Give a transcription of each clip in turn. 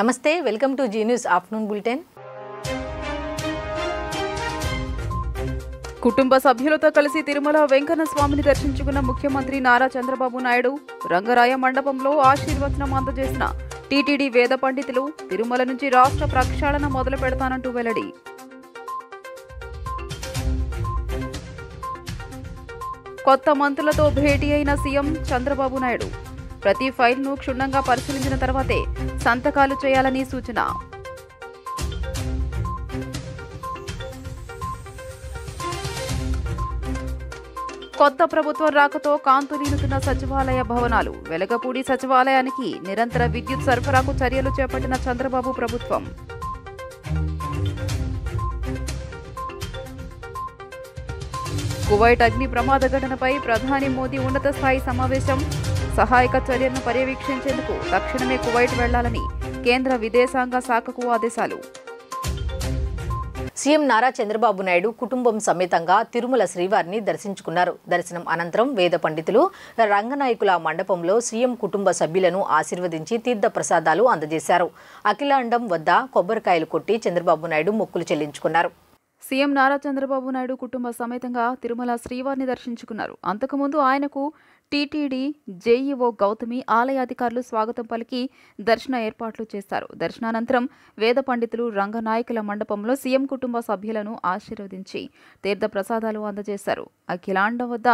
నమస్తే, welcome to Zee News afternoon bulletin. కుటుంబ సభ్యులతో కలిసి తిరుమల వెంకన్న స్వామిని దర్శించుకున్న ముఖ్యమంత్రి నారా చంద్రబాబు నాయుడు రంగరాయ మండపంలో ఆశీర్వచనం అందజేసిన టీటీడీ వేద పండితులు తిరుమల నుంచి రాష్ట్ర ప్రక్షాళన మొదలు పెడతానంటూ వెల్లడి. కొత్త మంత్రులతో భేటీ అయిన సీఎం చంద్రబాబు నాయుడు ప్రతి ఫైల్ను క్షుణ్ణంగా పరిశీలించిన తర్వాతే సంతకాలు చేయాలని సూచన. కొత్త ప్రభుత్వం రాకతో కాంతులీనుతున్న సచివాలయ భవనాలు. వెలగపూడి సచివాలయానికి నిరంతర విద్యుత్ సరఫరాకు చర్యలు చేపట్టిన చంద్రబాబు ప్రభుత్వం. కువైట్ అగ్ని ప్రమాద ఘటనపై ప్రధాని మోదీ ఉన్నత స్థాయి సమావేశం. సహాయక చర్యలను పర్యవేక్షించేందుకు తక్షణమే కువైట్ వెళ్లాలని కేంద్ర విదేశాంగ శాఖకు ఆదేశాలు. సీఎం నారా చంద్రబాబు నాయుడు కుటుంబం సమేతంగా తిరుమల శ్రీవారిని దర్శించుకున్నారు. దర్శనం అనంతరం వేద పండితులు రంగనాయకుల మండపంలో సీఎం కుటుంబ సభ్యులను ఆశీర్వదించి తీర్థ ప్రసాదాలు అందజేశారు. అఖిలాండం వద్ద కొబ్బరికాయలు కొట్టి చంద్రబాబు నాయుడు మొక్కులు చెల్లించుకున్నారు. సీఎం నారా చంద్రబాబు నాయుడు కుటుంబ సమేతంగా తిరుమల శ్రీవారిని దర్శించుకున్నారు. అంతకుముందు ఆయనకు టీటీడీ జేఈఓ గౌతమి ఆలయ అధికారులు స్వాగతం పలికి దర్శన ఏర్పాట్లు చేశారు. దర్శనానంతరం వేద పండితులు రంగనాయకుల మండపంలో సీఎం కుటుంబ సభ్యులను ఆశీర్వదించి తీర్థ ప్రసాదాలు అందజేశారు. అఖిలాండం వద్ద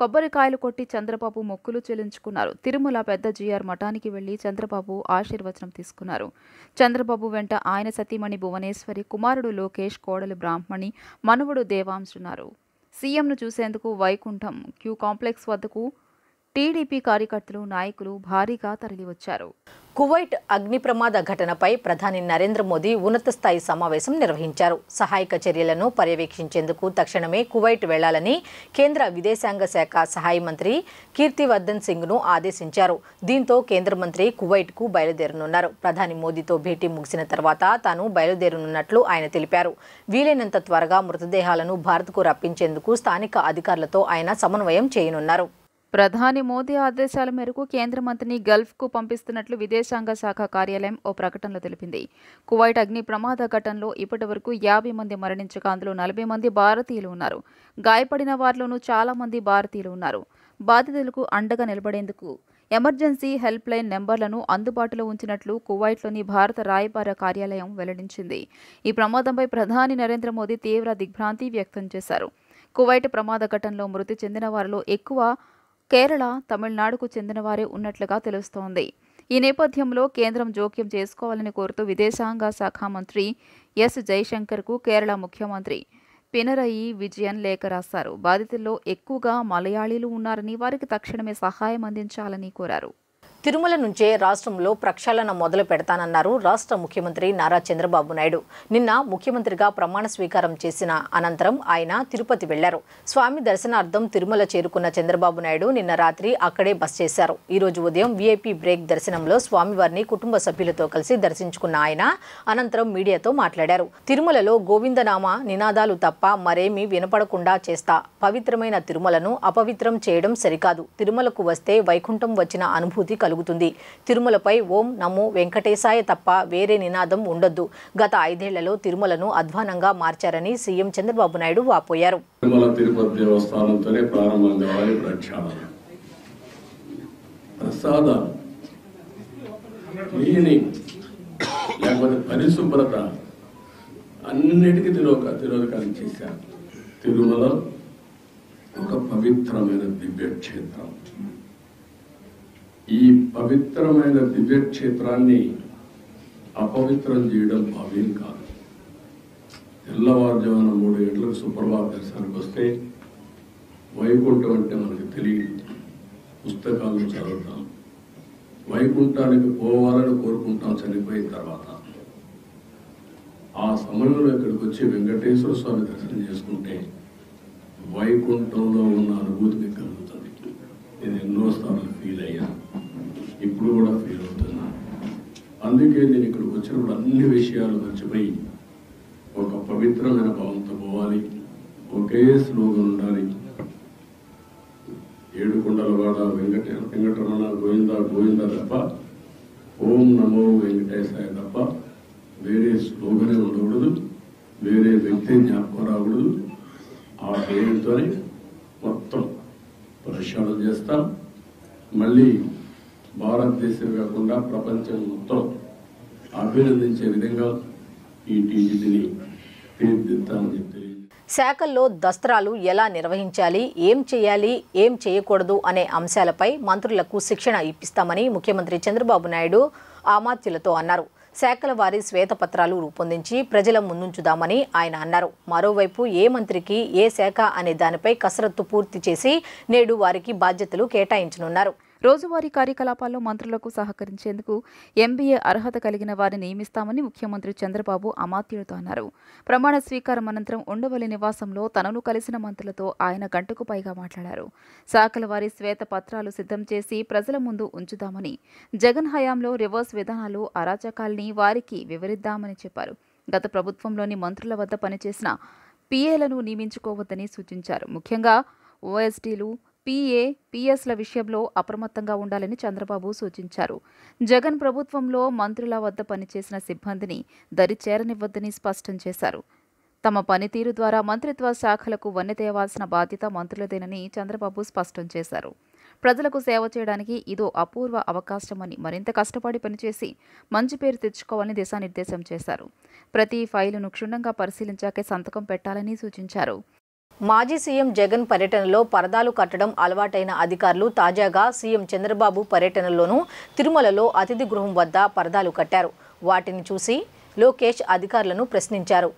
కొబ్బరికాయలు కొట్టి చంద్రబాబు మొక్కులు చెల్లించుకున్నారు. తిరుమల పెద్ద జీఆర్ మఠానికి వెళ్లి చంద్రబాబు ఆశీర్వచనం తీసుకున్నారు. చంద్రబాబు వెంట ఆయన సతీమణి భువనేశ్వరి, కుమారుడు లోకేష్, కోడలు బ్రాహ్మణి, మనవడు దేవాంశున్నారు. సీఎంను చూసేందుకు వైకుంఠం క్యూ కాంప్లెక్స్ వద్దకు టీడీపీ కార్యకర్తలు, నాయకులు భారీగా తరలివచ్చారు. కువైట్ అగ్ని ప్రమాద ఘటనపై ప్రధాని నరేంద్ర మోదీ ఉన్నత స్థాయి సమావేశం నిర్వహించారు. సహాయక చర్యలను పర్యవేక్షించేందుకు తక్షణమే కువైట్ వెళ్లాలని కేంద్ర విదేశాంగ శాఖ సహాయ మంత్రి కీర్తివర్ధన్ సింగ్ను ఆదేశించారు. దీంతో కేంద్ర మంత్రి కువైట్కు బయలుదేరనున్నారు. ప్రధాని మోదీతో భేటీ ముగిసిన తర్వాత తాను బయలుదేరనున్నట్లు ఆయన తెలిపారు. వీలైనంత త్వరగా మృతదేహాలను భారత్కు రప్పించేందుకు స్థానిక అధికారులతో ఆయన సమన్వయం చేయనున్నారు. ప్రధాని మోదీ ఆదేశాల మేరకు కేంద్ర మంత్రిని గల్ఫ్కు పంపిస్తున్నట్లు విదేశాంగ శాఖ కార్యాలయం ఓ ప్రకటనలో తెలిపింది. కువైట్ అగ్ని ప్రమాద ఘటనలో ఇప్పటి వరకు 50 మంది మరణించగా అందులో 40 మంది భారతీయులు ఉన్నారు. గాయపడిన వారిలోనూ చాలా మంది భారతీయులు ఉన్నారు. బాధితులకు అండగా నిలబడేందుకు ఎమర్జెన్సీ హెల్ప్ లైన్ నెంబర్లను అందుబాటులో ఉంచినట్లు కువైట్లోని భారత రాయబార కార్యాలయం వెల్లడించింది. ఈ ప్రమాదంపై ప్రధాని నరేంద్ర మోదీ తీవ్ర దిగ్భ్రాంతి వ్యక్తం చేశారు. కువైట్ ప్రమాద ఘటనలో మృతి చెందిన వారిలో ఎక్కువ కేరళ, తమిళనాడుకు చెందిన వారే ఉన్నట్లుగా తెలుస్తోంది. ఈ నేపథ్యంలో కేంద్రం జోక్యం చేసుకోవాలని కోరుతూ విదేశాంగ శాఖ మంత్రి ఎస్ జైశంకర్కు కేరళ ముఖ్యమంత్రి పినరయి విజయన్ లేఖ రాశారు. బాధితుల్లో ఎక్కువగా మలయాళీలు ఉన్నారని, వారికి తక్షణమే సహాయం అందించాలని కోరారు. తిరుమల నుంచే రాష్ట్రంలో ప్రక్షాళన మొదలు పెడతానన్నారు రాష్ట్ర ముఖ్యమంత్రి నారా చంద్రబాబు నాయుడు. నిన్న ముఖ్యమంత్రిగా ప్రమాణ స్వీకారం చేసిన అనంతరం ఆయన తిరుపతి వెళ్లారు. స్వామి దర్శనార్థం తిరుమల చేరుకున్న చంద్రబాబు నాయుడు నిన్న రాత్రి అక్కడే బస చేశారు. ఈ రోజు ఉదయం వీఐపీ బ్రేక్ దర్శనంలో స్వామివారిని కుటుంబ సభ్యులతో కలిసి దర్శించుకున్న ఆయన అనంతరం మీడియాతో మాట్లాడారు. తిరుమలలో గోవిందనామ నినాదాలు తప్ప మరేమీ వినపడకుండా చేస్తా. పవిత్రమైన తిరుమలను అపవిత్రం చేయడం సరికాదు. తిరుమలకు వస్తే వైకుంఠం వచ్చిన అనుభూతి కలుగుతుంది. తిరుమలపై ఓం నమో వెంకటేశాయ తప్ప వేరే నినాదం ఉండొద్దు. గత 5 ఏళ్లలో తిరుమలను అధ్వానంగా మార్చారని సీఎం చంద్రబాబు నాయుడు వాపోయారు. తిరుమల తిరుపతి దేవస్థానంతోనే ప్రారంభం కావాలి ప్రక్షాళన. ప్రసాదాలు, క్లీనింగ్, లేకపోతే పరిశుభ్రత అన్నిటికీ తిరోధకాలు చేశారు. తిరుమల ఒక పవిత్రమైన దివ్యక్షేత్రం. ఈ పవిత్రమైన దివ్యక్షేత్రాన్ని అపవిత్రం చేయడం భావ్యం కాదు. తెల్లవారుజామున 3 గంటలకు సుప్రభాత దర్శనానికి వస్తే వైకుంఠం అంటే మనకు తెలియదు. పుస్తకాలను చదువుతాం, వైకుంఠానికి పోవాలని కోరుకుంటాం చనిపోయిన తర్వాత. ఆ సమయంలో ఇక్కడికి వచ్చి వెంకటేశ్వర స్వామి దర్శనం చేసుకుంటే వైకుంఠంలో ఉన్న అనుభూతి మీకు కలుగుతుంది. నేను ఎన్నో స్థానాలు ఫీల్ అయ్యా, ఇప్పుడు కూడా ఫీల్ అవుతున్నా. అందుకే నేను ఇక్కడికి వచ్చినప్పుడు అన్ని విషయాలు మర్చిపోయి ఒక పవిత్రమైన భావంతో పోవాలి. ఒకే స్లోగన్ ఉండాలి. ఏడుకొండలవాడ వెంకటరమణ గోవింద గోవింద తప్ప ఓం నమో వెంకటేశాయ తప్ప వేరే స్లోగనే ఉండకూడదు, వేరే వ్యక్తి జ్ఞాపకం రాకూడదు. ఆ పేరుతోనే మొత్తం ప్రక్షాళన చేస్తాం. మళ్ళీ భారతదేశం కాకుండా ప్రపంచం మొత్తం అభినందించే విధంగా ఈ టీజీని తీర్చిదిద్దామని చెప్పి శాఖల్లో దస్త్రాలు ఎలా నిర్వహించాలి, ఏం చేయాలి, ఏం చేయకూడదు అనే అంశాలపై మంత్రులకు శిక్షణ ఇప్పిస్తామని ముఖ్యమంత్రి చంద్రబాబు నాయుడు అమాత్యులతో అన్నారు. శాఖల వారి శ్వేతపత్రాలు రూపొందించి ప్రజల ముందుంచుదామని ఆయన అన్నారు. మరోవైపు ఏ మంత్రికి ఏ శాఖ అనే దానిపై కసరత్తు పూర్తి చేసి నేడు వారికి బాధ్యతలు కేటాయించనున్నారు. రోజువారీ కార్యకలాపాల్లో మంత్రులకు సహకరించేందుకు ఎంబీఏ అర్హత కలిగిన వారిని నియమిస్తామని ముఖ్యమంత్రి చంద్రబాబు అమాత్యులతో అన్నారు. ప్రమాణ స్వీకారం అనంతరం ఉండవల్లి నివాసంలో తనను కలిసిన మంత్రులతో ఆయన గంటకు పైగా మాట్లాడారు. శాఖల వారి శ్వేత పత్రాలు సిద్ధం చేసి ప్రజల ముందు ఉంచుదామని, జగన్ హయాంలో రివర్స్ విధానాలు అరాచకాల్ని వారికి వివరిద్దామని చెప్పారు. గత ప్రభుత్వంలోని మంత్రుల వద్ద పనిచేసిన పీఏలను నియమించుకోవద్దని సూచించారు. ముఖ్యంగా ఓఎస్డీలు, పీఏ, పీఎస్ల విషయంలో అప్రమత్తంగా ఉండాలని చంద్రబాబు సూచించారు. జగన్ ప్రభుత్వంలో మంత్రుల వద్ద పనిచేసిన సిబ్బందిని దరి చేరనివ్వద్దని స్పష్టం చేశారు. తమ పనితీరు ద్వారా మంత్రిత్వ శాఖలకు వన్నె తేవాల్సిన బాధ్యత మంత్రులదేనని చంద్రబాబు స్పష్టం చేశారు. ప్రజలకు సేవ చేయడానికి ఇదో అపూర్వ అవకాశమని, మరింత కష్టపడి పనిచేసి మంచి పేరు తెచ్చుకోవాలని దిశానిర్దేశం చేశారు. ప్రతి ఫైలును క్షుణ్ణంగా పరిశీలించాకే సంతకం పెట్టాలని సూచించారు. మాజీ సీఎం జగన్ పర్యటనలో పరదాలు కట్టడం అలవాటైన అధికారులు తాజాగా సీఎం చంద్రబాబు పర్యటనలోనూ తిరుమలలో అతిథి గృహం వద్ద పరదాలు కట్టారు. వాటిని చూసి లోకేష్ అధికారులను ప్రశ్నించారు.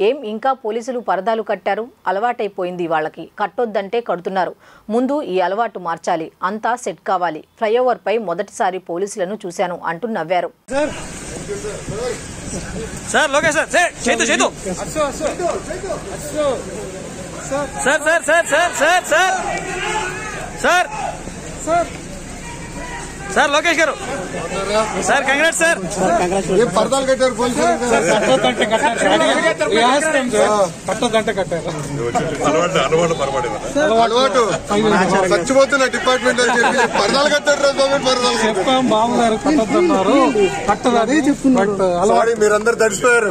ఏం ఇంకా పోలీసులు పరదాలు కట్టారు? అలవాటైపోయింది వాళ్ళకి, కట్టొద్దంటే కడుతున్నారు. ముందు ఈ అలవాటు మార్చాలి, అంతా సెట్ కావాలి. ఫ్లైఓవర్పై మొదటిసారి పోలీసులను చూశాను అంటూ నవ్వారు. సార్ లోకేష్ గారు, సార్ కంగ్రాట్స్ సార్. పరదాలు కట్టారు అలవాటు చచ్చిపోతున్న డిపార్ట్మెంట్ అని చెప్పి పరదాలు కట్టారు. చెప్పాం బాబుగారు కట్టొద్దన్నారు, కట్టదని చెప్తున్నారు. మీరందరూ తడిసిపోయారు.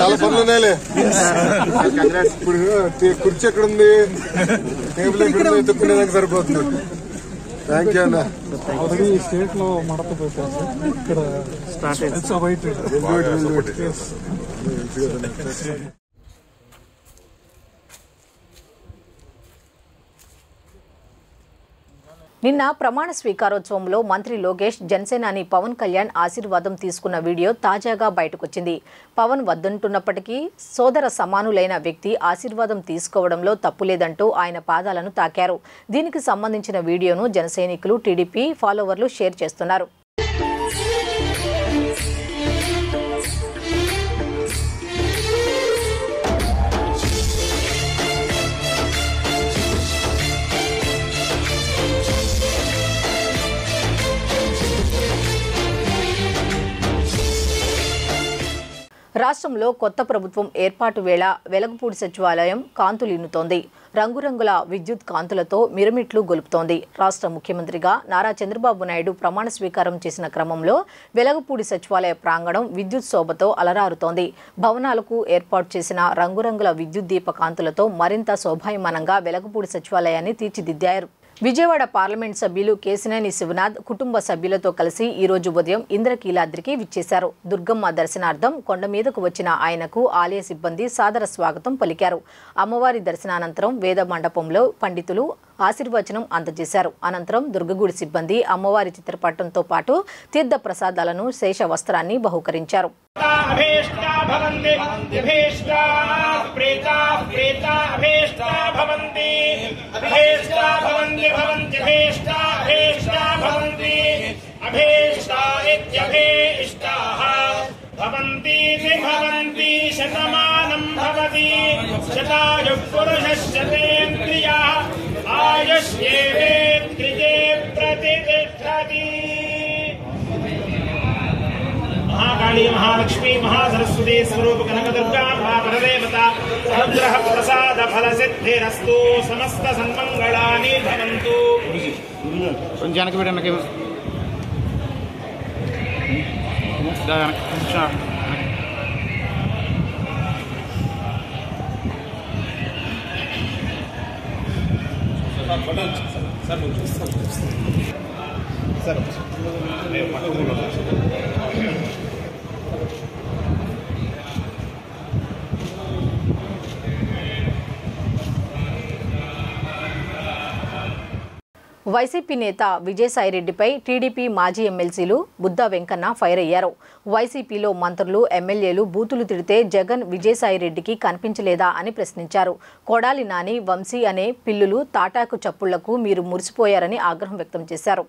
చాలా పనులు ఉన్నాయిలే. ఇప్పుడు కుర్చీ ఎక్కడ ఉంది, టేబుల్ ఎక్కడ ఉంది, ఎత్తుక్కునేదానికి సరిపోతుంది. థ్యాంక్ యూ అన్న. స్టేట్ లో మడత పెట్టారు ఇక్కడ నిన్న ప్రమాణ స్వీకారోత్సవంలో మంత్రి లోకేష్ జనసేనాని పవన్ కళ్యాణ్ ఆశీర్వాదం తీసుకున్న వీడియో తాజాగా బయటకొచ్చింది. పవన్ వద్దంటున్నప్పటికీ సోదర సమానులైన వ్యక్తి ఆశీర్వాదం తీసుకోవడంలో తప్పులేదంటూ ఆయన పాదాలను తాకారు. దీనికి సంబంధించిన వీడియోను జనసైనికులు, టీడీపీ ఫాలోవర్లు షేర్ చేస్తున్నారు. రాష్ట్రంలో కొత్త ప్రభుత్వం ఏర్పాటు వేళ వెలగపూడి సచివాలయం కాంతులిన్నుతోంది. రంగురంగుల విద్యుత్ కాంతులతో మిరుమిట్లు గొలుపుతోంది. రాష్ట్ర ముఖ్యమంత్రిగా నారా చంద్రబాబు నాయుడు ప్రమాణ స్వీకారం చేసిన క్రమంలో వెలగపూడి సచివాలయ ప్రాంగణం విద్యుత్ శోభతో అలరారుతోంది. భవనాలకు ఏర్పాటు చేసిన రంగురంగుల విద్యుత్ దీప కాంతులతో మరింత శోభాయమానంగా వెలగపూడి సచివాలయాన్ని తీర్చిదిద్దారు. విజయవాడ పార్లమెంట్ సభ్యులు కేశినేని శివనాథ్ కుటుంబ సభ్యులతో కలిసి ఈ రోజు ఉదయం ఇంద్రకీలాద్రికి విచ్చేశారు. దుర్గమ్మ దర్శనార్థం కొండ మీదకు వచ్చిన ఆయనకు ఆలయ సిబ్బంది సాదర స్వాగతం పలికారు. అమ్మవారి దర్శనానంతరం వేద మండపంలో పండితులు ఆశీర్వచనం అందజేశారు. అనంతరం దుర్గగుడి సిబ్బంది అమ్మవారి చిత్రపటంతో పాటు తీర్థ ప్రసాదాలను, శేష వస్త్రాన్ని బహూకరించారు. महाकाल काली महालक्ष्मी महासरस्वती स्वरूप कनकदुर्गा महापरदेवता अनुग्रह प्रसाद फल सिद्धिरस्तु समस्त सन्मंगलानि भवन्तु। जानकी बेटा नके सर వైసీపీ నేత విజయసాయిరెడ్డిపై టీడీపీ మాజీ ఎమ్మెల్సీలు బుద్దా వెంకన్న ఫైర్ అయ్యారు. వైసీపీలో మంత్రులు, ఎమ్మెల్యేలు బూతులు తిడితే జగన్ విజయసాయిరెడ్డికి కనిపించలేదా అని ప్రశ్నించారు. కొడాలి నాని, వంశీ అనే పిల్లులు తాటాకు చప్పుళ్లకు మీరు మురిసిపోయారని ఆగ్రహం వ్యక్తం చేశారు.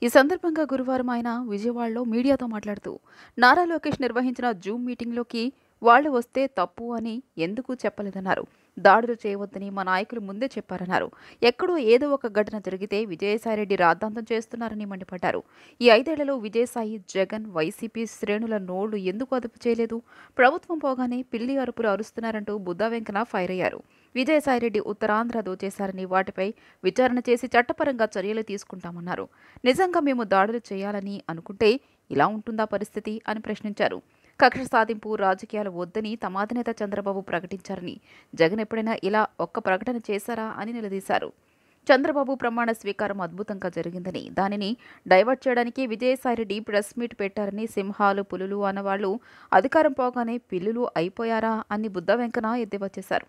ఈ సందర్భంగా గురువారం ఆయన విజయవాడలో మీడియాతో మాట్లాడుతూ నారా లోకేష్ నిర్వహించిన జూమ్ మీటింగ్లోకి వాళ్లు వస్తే తప్పు అని ఎందుకు చెప్పలేదన్నారు. దాడులు చేయవద్దని మా నాయకులు ముందే చెప్పారన్నారు. ఎక్కడో ఏదో ఒక ఘటన జరిగితే విజయసాయిరెడ్డి రాద్ధాంతం చేస్తున్నారని మండిపడ్డారు. ఈ 5 ఏళ్లలో విజయసాయి, జగన్, వైసీపీ శ్రేణుల నోళ్లు ఎందుకు అదుపు చేయలేదు? ప్రభుత్వం పోగానే పిల్లి అరుపులు అరుస్తున్నారంటూ బుద్దా వెంకన్న ఫైర్ అయ్యారు. విజయసాయిరెడ్డి ఉత్తరాంధ్ర దోచేశారని, వాటిపై విచారణ చేసి చట్టపరంగా చర్యలు తీసుకుంటామన్నారు. నిజంగా మేము దాడులు చేయాలని అనుకుంటే ఇలా ఉంటుందా పరిస్థితి అని ప్రశ్నించారు. కక్ష సాధింపు రాజకీయాలు వద్దని తమ అధినేత చంద్రబాబు ప్రకటించారని, జగన్ ఎప్పుడైనా ఇలా ఒక్క ప్రకటన చేశారా అని నిలదీశారు. చంద్రబాబు ప్రమాణ స్వీకారం అద్భుతంగా జరిగిందని, దానిని డైవర్ట్ చేయడానికి విజయసాయిరెడ్డి ప్రెస్ మీట్ పెట్టారని, సింహాలు, పులులు అన్నవాళ్లు అధికారం పోగానే పిల్లులు అయిపోయారా అని బుద్దా వెంకన్న ఎద్దేవా చేశారు.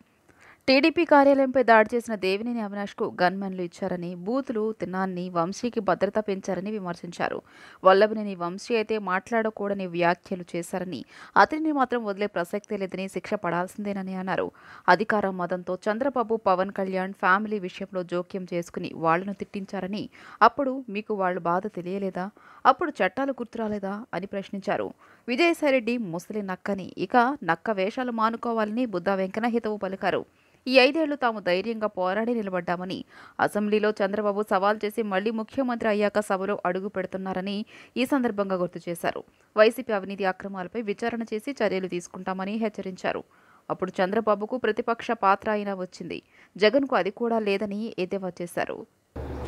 టీడీపీ కార్యాలయంపై దాడి చేసిన దేవినేని అవినాష్కు గన్మెన్లు ఇచ్చారని, బూతులు తిన్నాన్ని, వంశీకి భద్రత పెంచారని విమర్శించారు. వల్లభనేని వంశీ అయితే మాట్లాడకూడని వ్యాఖ్యలు చేశారని, అతనిని మాత్రం వదిలే ప్రసక్తే లేదని, శిక్ష పడాల్సిందేనని అన్నారు. అధికార మదంతో చంద్రబాబు, పవన్ కళ్యాణ్ ఫ్యామిలీ విషయంలో జోక్యం చేసుకుని వాళ్లను తిట్టించారని, అప్పుడు మీకు వాళ్ల బాధ తెలియలేదా? అప్పుడు చట్టాలు గుర్తురాలేదా అని ప్రశ్నించారు. విజయసాయిరెడ్డి ముసలి నక్కని, ఇక నక్క వేషాలు మానుకోవాలని బుద్దా వెంకన్న హితవు పలికారు. ఈ 5 ఏళ్లు తాము ధైర్యంగా పోరాడి నిలబడ్డామని, అసెంబ్లీలో చంద్రబాబు సవాల్ చేసి మళ్లీ ముఖ్యమంత్రి అయ్యాక సభలో అడుగు పెడుతున్నారని ఈ సందర్భంగా గుర్తు చేశారు. వైసీపీ అవినీతి అక్రమాలపై విచారణ చేసి చర్యలు తీసుకుంటామని హెచ్చరించారు. అప్పుడు చంద్రబాబుకు ప్రతిపక్ష పాత్ర అయినా వచ్చింది, జగన్కు అది కూడా లేదని ఎద్దేవా చేశారు.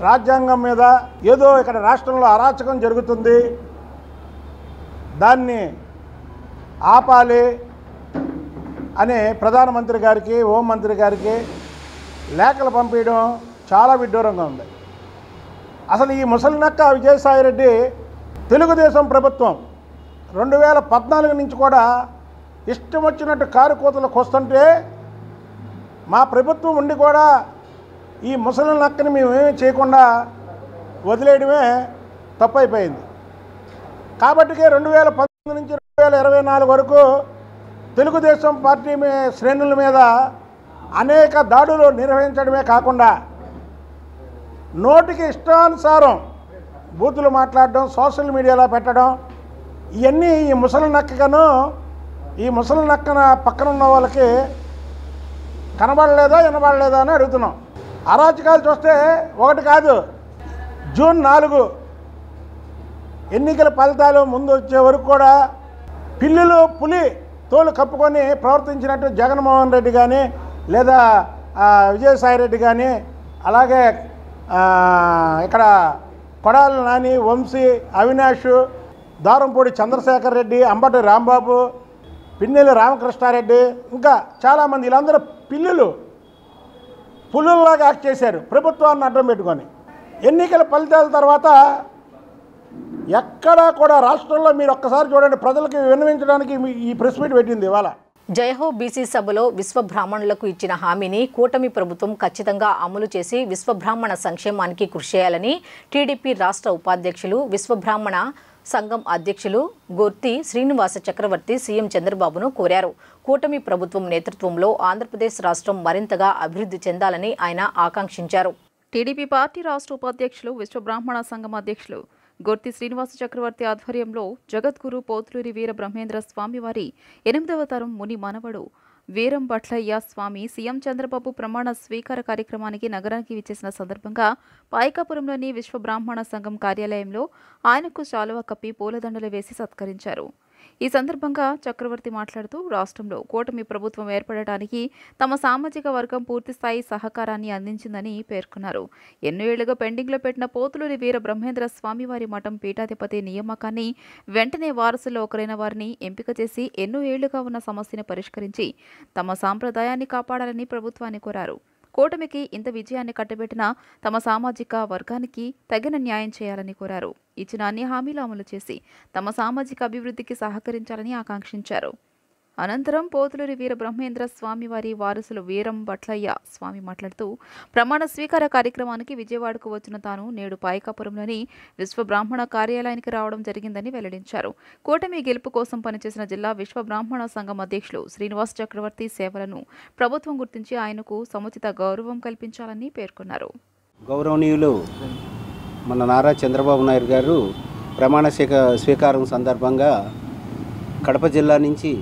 రాజ్యాంగం మీద ఏదో ఇక్కడ రాష్ట్రంలో అరాచకం జరుగుతుంది, దాన్ని ఆపాలి అని ప్రధానమంత్రి గారికి, హోంమంత్రి గారికి లేఖలు పంపించడం చాలా విడ్డూరంగా ఉంది. అసలు ఈ ముసలినక్క విజయసాయిరెడ్డి తెలుగుదేశం ప్రభుత్వం 2014 నుంచి కూడా ఇష్టం వచ్చినట్టు కారు కూతలకు వస్తుంటే, మా ప్రభుత్వం ఉండి కూడా ఈ ముసలినక్కని మేమేమీ చేయకుండా వదిలేయడమే తప్పైపోయింది. కాబట్టి 2019 నుంచి 2024 వరకు తెలుగుదేశం పార్టీ శ్రేణుల మీద అనేక దాడులు నిర్వహించడమే కాకుండా నోటికి ఇష్టానుసారం బూతులు మాట్లాడడం, సోషల్ మీడియాలో పెట్టడం, ఇవన్నీ ఈ ముసలి నక్కను, ఈ ముసలి నక్కన పక్కన ఉన్న వాళ్ళకి కనబడలేదా, వినబడలేదా అని అడుగుతున్నాం. అరాచకాలు చూస్తే ఒకటి కాదు, జూన్ 4 ఎన్నికల ఫలితాలు ముందు వచ్చే వరకు కూడా పిల్లులు పులి తోలు కప్పుకొని ప్రవర్తించినట్టు జగన్మోహన్ రెడ్డి కానీ, లేదా విజయసాయిరెడ్డి కానీ, అలాగే ఇక్కడ కొడాలి నాని, వంశీ, అవినాష్, దారంపూడి చంద్రశేఖర్ రెడ్డి, అంబటి రాంబాబు, పిన్నెల్లి రామకృష్ణారెడ్డి, ఇంకా చాలామంది వీళ్ళందరూ పిల్లులు పులుల్లాగా యాక్ట్ చేశారు ప్రభుత్వాన్ని అడ్డం పెట్టుకొని. ఎన్నికల ఫలితాల తర్వాత ఎక్కడా కూడా రాష్ట్రంలో మీరు ఒక్కసారి చూడండి, ప్రజలకు విన్నవించడానికి ఈ ప్రెస్ మీట్ పెట్టింది ఇవాళ. జయహో బీసీ సభలో విశ్వబ్రాహ్మణులకు ఇచ్చిన హామీని కూటమి ప్రభుత్వం ఖచ్చితంగా అమలు చేసి విశ్వబ్రాహ్మణ సంక్షేమానికి కృషి చేయాలని టీడీపీ రాష్ట్ర ఉపాధ్యక్షులు, విశ్వబ్రాహ్మణ సంఘం అధ్యక్షులు గొర్తి శ్రీనివాస చక్రవర్తి సీఎం చంద్రబాబును కోరారు. కూటమి ప్రభుత్వం నేతృత్వంలో ఆంధ్రప్రదేశ్ రాష్ట్రం మరింతగా అభివృద్ధి చెందాలని ఆయన ఆకాంక్షించారు. టీడీపీ పార్టీ రాష్ట్ర ఉపాధ్యక్షులు, విశ్వబ్రాహ్మణ సంఘం అధ్యక్షులు గొర్తి శ్రీనివాస చక్రవర్తి ఆధ్వర్యంలో జగద్గురు పోతులూరి వీర బ్రహ్మేంద్ర స్వామి వారి 8వ తరం ముని మనవడు వీరం భట్లయ్య స్వామి సీఎం చంద్రబాబు ప్రమాణ స్వీకార కార్యక్రమానికి నగరానికి విచ్చేసిన సందర్భంగా పాయకాపురంలోని విశ్వబ్రాహ్మణ సంఘం కార్యాలయంలో ఆయనకు శాలువా కప్పి పూలదండలు వేసి సత్కరించారు. ఈ సందర్భంగా చక్రవర్తి మాట్లాడుతూ రాష్ట్రంలో కూటమి ప్రభుత్వం ఏర్పడటానికి తమ సామాజిక వర్గం పూర్తిస్థాయి సహకారాన్ని అందించిందని పేర్కొన్నారు. ఎన్నో ఏళ్లుగా పెండింగ్లో పెట్టిన పోతులూరి వీర బ్రహ్మేంద్ర స్వామివారి మఠం పీఠాధిపతి నియామకాన్ని వెంటనే వారసుల్లో ఒకరైన వారిని ఎంపిక చేసి ఎన్నో ఏళ్లుగా ఉన్న సమస్యను పరిష్కరించి తమ సాంప్రదాయాన్ని కాపాడాలని ప్రభుత్వాన్ని కోరారు. కూటమికి ఇంత విజయాన్ని కట్టబెట్టిన తమ సామాజిక వర్గానికి తగిన న్యాయం చేయాలని కోరారు. ఇచ్చిన అన్ని హామీలు అమలు చేసి తమ సామాజిక అభివృద్ధికి సహకరించాలని ఆకాంక్షించారు. అనంతరం పోతులూరి వీర బ్రహ్మేంద్ర స్వామివారి వారసులు వీరం భట్లయ్య స్వామి మాట్లాడుతూ ప్రమాణ స్వీకార కార్యక్రమానికి విజయవాడకు వచ్చిన తాను నేడు పాయకాపురంలోని విశ్వ బ్రాహ్మణ కార్యాలయానికి రావడం జరిగిందని వెల్లడించారు. కూటమి గెలుపు కోసం పనిచేసిన జిల్లా విశ్వ బ్రాహ్మణ సంఘం అధ్యక్షులు శ్రీనివాస్ చక్రవర్తి సేవలను ప్రభుత్వం గుర్తించి ఆయనకు సముచిత గౌరవం కల్పించాలని పేర్కొన్నారు. గౌరవనీయులు మన నారా చంద్రబాబు నాయుడు గారు ప్రమాణ స్వీకారం సందర్భంగా కడప జిల్లా నుంచి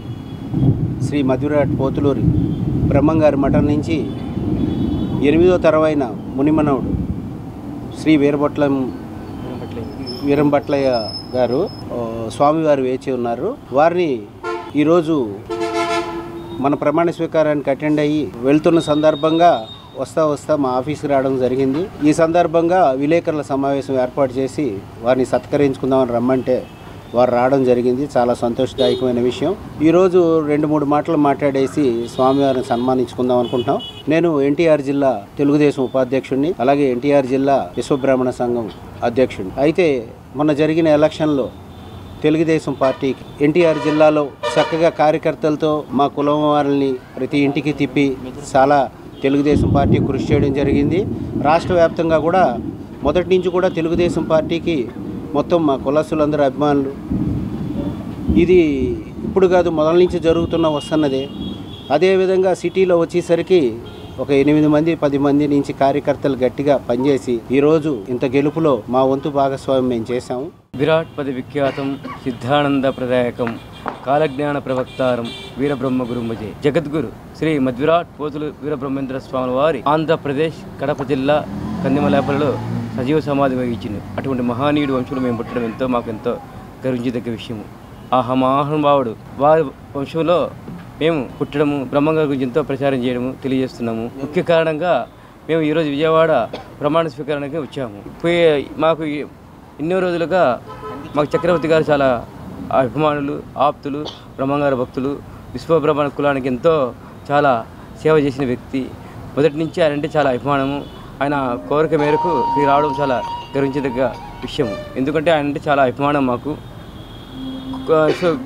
శ్రీ మధురాట్ పోతులూరి బ్రహ్మంగారి మఠం నుంచి 8వ తరవైన మునిమనవుడు శ్రీ వీరంభట్లయ్య గారు స్వామివారు వేచి ఉన్నారు. వారిని ఈరోజు మన ప్రమాణ స్వీకారానికి అటెండ్ అయ్యి వెళ్తున్న సందర్భంగా వస్తా మా ఆఫీస్కి రావడం జరిగింది. ఈ సందర్భంగా విలేకరుల సమావేశం ఏర్పాటు చేసి వారిని సత్కరించుకుందామని రమ్మంటే వారు రావడం జరిగింది. చాలా సంతోషదాయకమైన విషయం. ఈరోజు 2-3 మాటలు మాట్లాడేసి స్వామివారిని సన్మానించుకుందాం అనుకుంటున్నాం. నేను ఎన్టీఆర్ జిల్లా తెలుగుదేశం ఉపాధ్యక్షుడిని, అలాగే ఎన్టీఆర్ జిల్లా విశ్వబ్రాహ్మణ సంఘం అధ్యక్షుడిని. అయితే మొన్న జరిగిన ఎలక్షన్లో తెలుగుదేశం పార్టీకి ఎన్టీఆర్ జిల్లాలో చక్కగా కార్యకర్తలతో మా కులం వారిని ప్రతి ఇంటికి తిప్పి చాలా తెలుగుదేశం పార్టీ కృషి చేయడం జరిగింది. రాష్ట్ర వ్యాప్తంగా కూడా మొదటి నుంచి కూడా తెలుగుదేశం పార్టీకి మొత్తం మా కులస్తులందరూ అభిమానులు. ఇది ఇప్పుడు కాదు, మొదల నుంచి వస్తున్నదే. అదేవిధంగా సిటీలో వచ్చేసరికి ఒక 8-10 మంది నుంచి కార్యకర్తలు గట్టిగా పనిచేసి ఈరోజు ఇంత గెలుపులో మా వంతు భాగస్వామ్యం మేము చేశాము. విరాట్ పది విఖ్యాతం సిద్ధానంద ప్రదాయకం కాలజ్ఞాన ప్రవక్తారం వీరబ్రహ్మ గురుమజే జగద్గురు శ్రీ మధ్విరాట్ పోతులు వీరబ్రహ్మేంద్ర స్వామి వారి ఆంధ్రప్రదేశ్ కడప జిల్లా కందిమలేపలలో సజీవ సమాధి వహించింది. అటువంటి మహానీయుడు వంశంలో మేము పుట్టడం మాకు ఎంతో గర్వించదగ్గ విషయము. ఆ మహానుభావుడు వారి వంశంలో మేము పుట్టడము, బ్రహ్మంగారి గురించి ఎంతో ప్రచారం చేయడము తెలియజేస్తున్నాము. ముఖ్య కారణంగా మేము ఈరోజు విజయవాడ ప్రమాణ స్వీకరణకి వచ్చాము. మాకు ఎన్నో రోజులుగా మాకు చక్రవర్తి గారు చాలా అభిమానులు, ఆప్తులు, బ్రహ్మంగారి భక్తులు, విశ్వబ్రహ్మణ కులానికి ఎంతో చాలా సేవ చేసిన వ్యక్తి. మొదటి నుంచి ఆయన అంటే చాలా అభిమానము. ఆయన కోరిక మేరకు రావడం చాలా గర్వించదగ్గ విషయం. ఎందుకంటే ఆయన అంటే చాలా అభిమానం మాకు.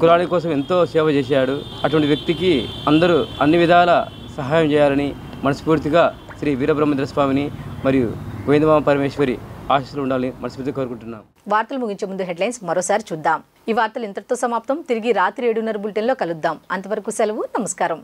కులాల కోసం ఎంతో సేవ చేశాడు. అటువంటి వ్యక్తికి అందరూ అన్ని విధాల సహాయం చేయాలని మనస్ఫూర్తిగా శ్రీ వీరబ్రహ్మేంద్ర స్వామిని మరియు గోవిందమామ పరమేశ్వరి ఆశీస్సులు ఉండాలని మనస్ఫూర్తిగా కోరుకుంటున్నాం. వార్తలు ముగించే ముందు హెడ్లైన్స్ మరోసారి చూద్దాం. ఈ వార్తలు ఇంతటితో సమాప్తం. తిరిగి రాత్రి 7:30 బులెటిన్లో కలుద్దాం. అంతవరకు సెలవు. నమస్కారం.